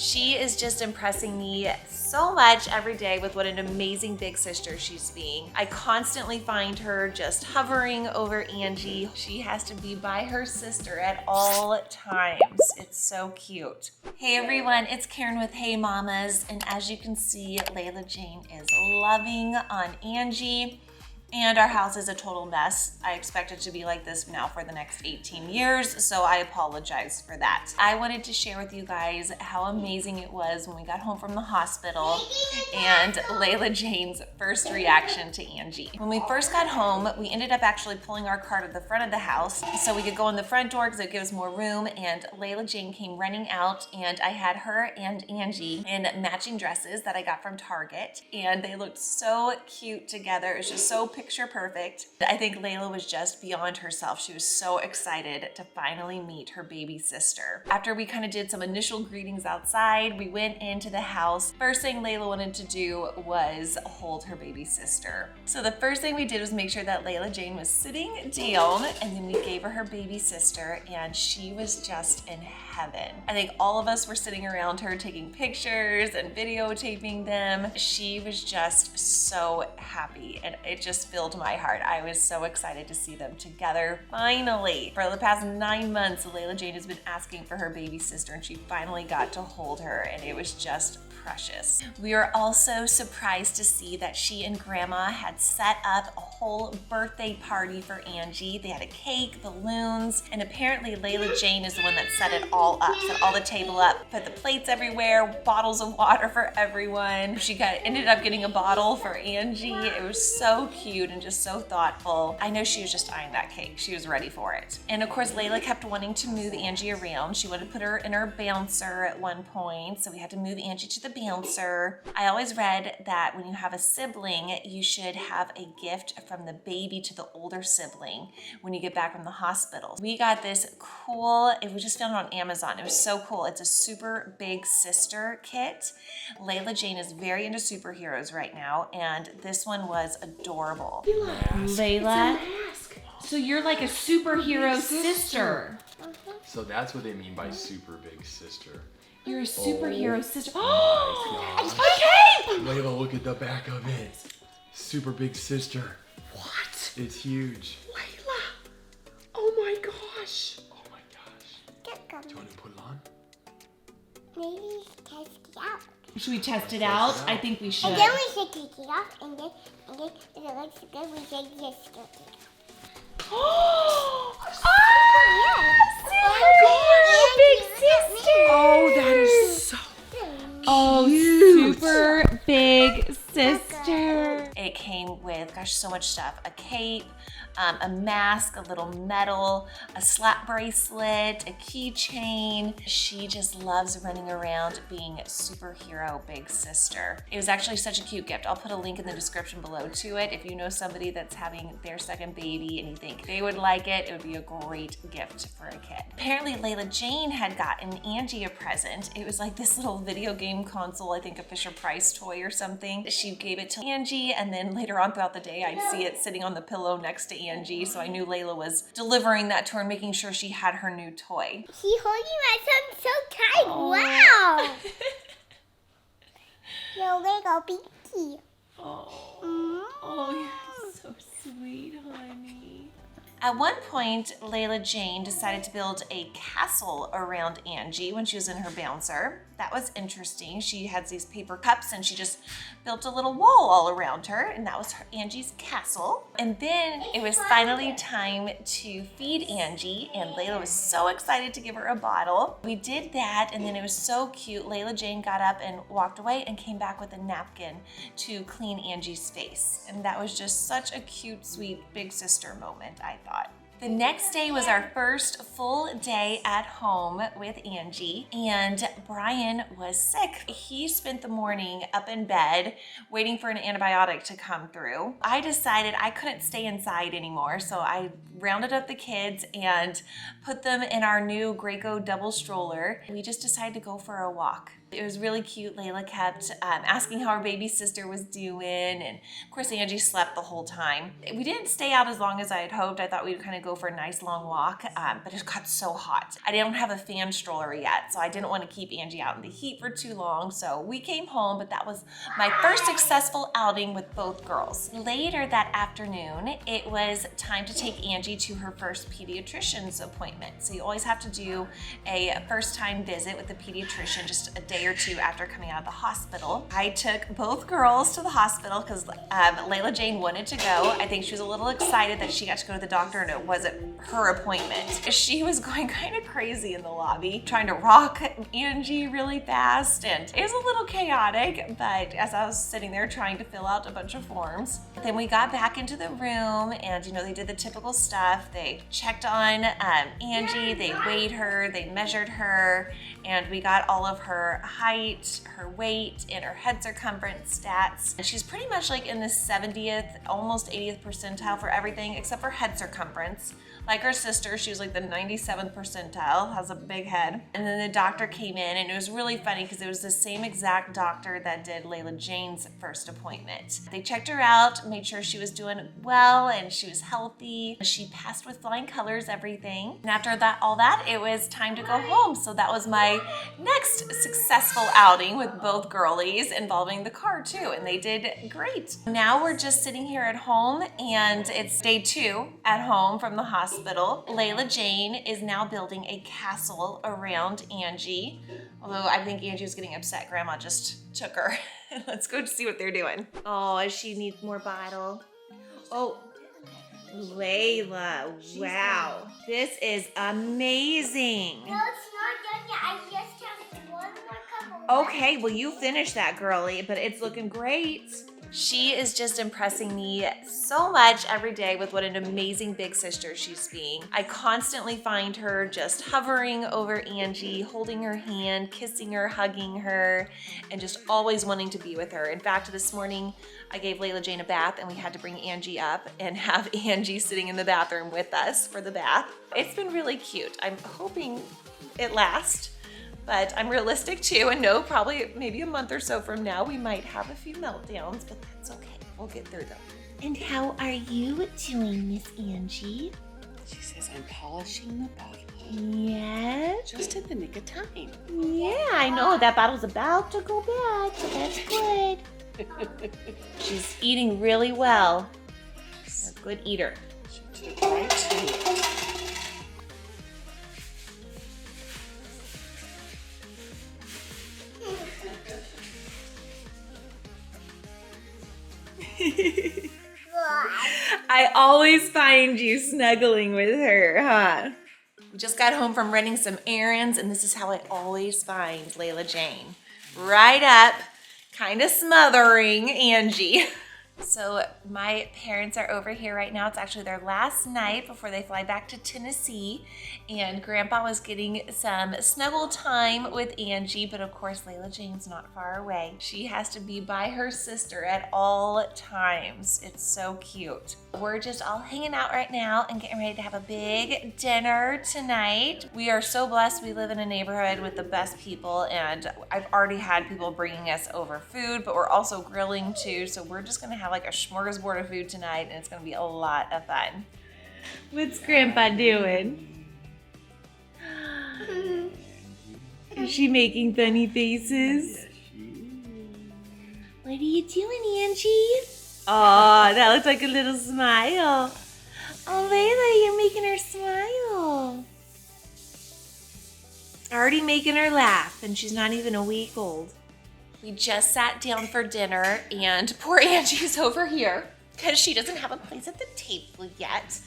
She is just impressing me so much every day with what an amazing big sister she's being. I constantly find her just hovering over Angie. She has to be by her sister at all times. It's so cute. Hey everyone, it's Karen with Hey Mamas, and as you can see, Layla-Jane is loving on Angie. And our house is a total mess. I expect it to be like this now for the next 18 years, so I apologize for that. I wanted to share with you guys how amazing it was when we got home from the hospital and Layla-Jane's first reaction to Angie. When we first got home, we ended up actually pulling our car to the front of the house so we could go in the front door because it gives us more room, and Layla-Jane came running out, and I had her and Angie in matching dresses that I got from Target, and they looked so cute together. It was just so picture perfect. I think Layla was just beyond herself. She was so excited to finally meet her baby sister. After we kind of did some initial greetings outside, we went into the house. First thing Layla wanted to do was hold her baby sister. So the first thing we did was make sure that Layla-Jane was sitting down, and then we gave her baby sister, and she was just in heaven. I think all of us were sitting around her taking pictures and videotaping them. She was just so happy, and it just filled my heart. I was so excited to see them together finally. For the past 9 months, Layla-Jane has been asking for her baby sister, and she finally got to hold her, and it was just precious. We were also surprised to see that she and Grandma had set up a whole birthday party for Angie. They had a cake, balloons, and apparently Layla-Jane is the one that set it all up, set all the table up, put the plates everywhere, bottles of water for everyone. She ended up getting a bottle for Angie. It was so cute and just so thoughtful. I know she was just eyeing that cake. She was ready for it. And of course, Layla kept wanting to move Angie around. She wanted to put her in her bouncer at one point, so we had to move Angie to the bouncer. I always read that when you have a sibling, you should have a gift from the baby to the older sibling when you get back from the hospital. We got this cool, it was just found on Amazon. It was so cool. It's a super big sister kit. Layla-Jane is very into superheroes right now, and this one was adorable. Layla, so you're like a superhero sister. So that's what they mean by super big sister. You're a superhero sister. Oh my gosh. Okay! Layla, look at the back of it. Super big sister. What? It's huge. Layla! Oh my gosh! Oh my gosh. Do you want to put it on? Maybe test it out. Should we test it out? I think we should. And then we should take it off, and then if it looks good, we should just take it off. Oh, Oh, super big sister! Oh, that is so Oh, cute. super big sister. It came with, gosh, so much stuff. A cape, a mask, a little medal, a slap bracelet, a keychain. She just loves running around being superhero big sister. It was actually such a cute gift. I'll put a link in the description below to it. If you know somebody that's having their second baby and you think they would like it, it would be a great gift for a kid. Apparently Layla-Jane had gotten Angie a present. It was like this little video game console, I think a Fisher-Price toy or something. She gave it to Angie, and then later on throughout the day, I'd see it sitting on the pillow next to Angie, so I knew Layla was delivering that to her and making sure she had her new toy. She's holding my son so tight. Wow. Your little pinky. Oh, you're so sweet, honey. At one point, Layla-Jane decided to build a castle around Angie when she was in her bouncer. That was interesting. She had these paper cups and she just built a little wall all around her, and that was Angie's castle. And then it was finally time to feed Angie, and Layla was so excited to give her a bottle. We did that, and then it was so cute. Layla-Jane got up and walked away and came back with a napkin to clean Angie's face. And that was just such a cute, sweet big sister moment, I thought. The next day was our first full day at home with Angie, and Brian was sick. He spent the morning up in bed waiting for an antibiotic to come through. I decided I couldn't stay inside anymore, so I rounded up the kids and put them in our new Graco double stroller. We just decided to go for a walk. It was really cute. Layla kept asking how her baby sister was doing, and of course Angie slept the whole time. We didn't stay out as long as I had hoped. I thought we'd kind of go go for a nice long walk, but it got so hot. I didn't have a fan stroller yet, so I didn't want to keep Angie out in the heat for too long. So we came home, but that was my first successful outing with both girls. Later that afternoon, it was time to take Angie to her first pediatrician's appointment. So you always have to do a first time visit with the pediatrician just a day or two after coming out of the hospital. I took both girls to the hospital because Layla-Jane wanted to go. I think she was a little excited that she got to go to the doctor and it wasn't her appointment. She was going kind of crazy in the lobby, trying to rock Angie really fast, and it was a little chaotic, but as I was sitting there trying to fill out a bunch of forms. Then we got back into the room and, you know, they did the typical stuff. They checked on Angie, they weighed her, they measured her, and we got all of her height, her weight, and her head circumference stats. And she's pretty much like in the 70th, almost 80th percentile for everything except for head circumference. Like her sister, she was like the 97th percentile, has a big head. And then the doctor came in, and it was really funny because it was the same exact doctor that did Layla-Jane's first appointment. They checked her out, made sure she was doing well and she was healthy. She passed with flying colors, everything. And after that, all that, it was time to go home. So that was my next successful outing with both girlies involving the car too, and they did great. Now we're just sitting here at home, and it's day 2 at home from the hospital. Layla-Jane is now building a castle around Angie. Although I think Angie was getting upset, Grandma just took her. Let's go see what they're doing. Oh, she needs more bottle. Oh, Layla, wow. This is amazing. No, it's not done yet. I just have one more couple. Okay, well, you finish that, girly, but it's looking great. She is just impressing me so much every day with what an amazing big sister she's being. I constantly find her just hovering over Angie, holding her hand, kissing her, hugging her, and just always wanting to be with her. In fact, this morning, I gave Layla-Jane a bath, and we had to bring Angie up and have Angie sitting in the bathroom with us for the bath. It's been really cute. I'm hoping it lasts. But I'm realistic too, and know probably maybe a month or so from now we might have a few meltdowns, but that's okay. We'll get through them. And how are you doing, Miss Angie? She says I'm polishing the bottle. Yeah? Just in the nick of time. Yeah, I know. That bottle's about to go bad, so that's good. She's eating really well. She's a good eater. She did it right too. I always find you snuggling with her, huh? We just got home from running some errands, and this is how I always find Layla-Jane. Right up, kind of smothering Angie. So my parents are over here right now. It's actually their last night before they fly back to Tennessee. And Grandpa was getting some snuggle time with Angie, but of course Layla-Jane's not far away. She has to be by her sister at all times. It's so cute. We're just all hanging out right now and getting ready to have a big dinner tonight. We are so blessed. We live in a neighborhood with the best people, and I've already had people bringing us over food, but we're also grilling too. So we're just gonna have like a smorgasbord of food tonight, and it's gonna be a lot of fun. What's Grandpa doing? Is she making funny faces? What are you doing, Angie? Oh, that looks like a little smile. Oh, Layla, you're making her smile. Already making her laugh, and she's not even a week old. We just sat down for dinner, and poor Angie's over here because she doesn't have a place at the table yet.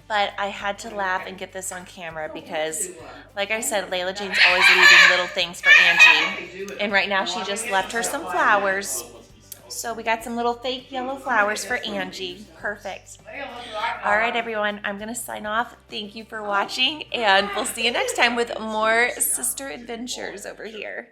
But I had to laugh and get this on camera because, like I said, Layla-Jane's always leaving little things for Angie. And right now she just left her some flowers. So we got some little fake yellow flowers for Angie. Perfect. All right, everyone, I'm going to sign off. Thank you for watching, and we'll see you next time with more sister adventures over here.